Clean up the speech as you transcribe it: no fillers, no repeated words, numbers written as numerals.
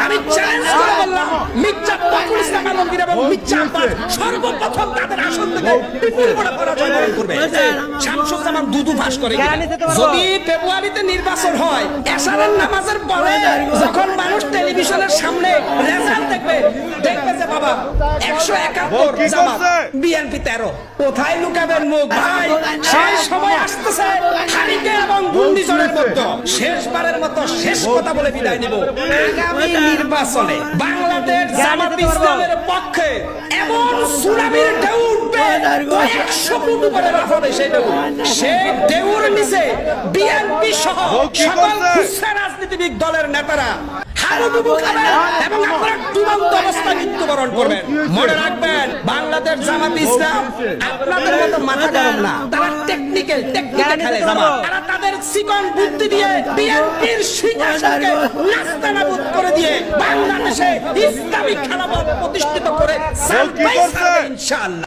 আমি চ্যালেঞ্জ করে বললাম মির্জা ফখরুল ইসলাম আলমগীর এবং মির্জা আব্বাস সর্বপ্রথম তাদের আসন থেকে বিপুল বড় পরাজয় বরণ করবে। শামসুজ্জামান দুদু ফাঁস করে যদি ফেব্রুয়ারিতে নির্বাচন হয়, এশারের নামাজের পরে যখন মানুষ টেলিভিশনের সামনে রেজাল্ট দেখবে যে বাবা 171 জামাত বিএনপি 13, কোথায় লুকাবেন মুখ ভাই? সেই সময় আসতেছে হারিকে এবং ঘূর্ণিঝড়ের মতো শেষবারের মতো শেষ কথা বলে বিদায় নিব। আগামী নির্বাচনে বাংলাদেশ জামাত ইসলামের পক্ষে এমন সুনামির ঢেউ উঠবে, 100 ফুট উপরে লাফাবে সেই ঢেউ। সেই ঢেউর নিচে বিএনপি সহ সকল খুচরা রাজনীতিবিদ দলের নেতারা হাবুডুবু খাবেন এবং আপনারা ডুবন্ত অবস্থায় মৃত্যুবরণ করবেন। মনে রাখবেন, বাংলাদেশ জামাত ইসলাম আপনাদের মতো মাথা গরম না, তারা টেকনিক্যাল খেলে জামাত। তারা তাদের চিকন বুদ্ধি দিয়ে বিএনপির সিংহাসনকে নাস্তানাবুদ করে দিয়ে বাংলাদেশে ইসলামিক খেলাফত প্রতিষ্ঠিত করে ইনশাআল্লাহ।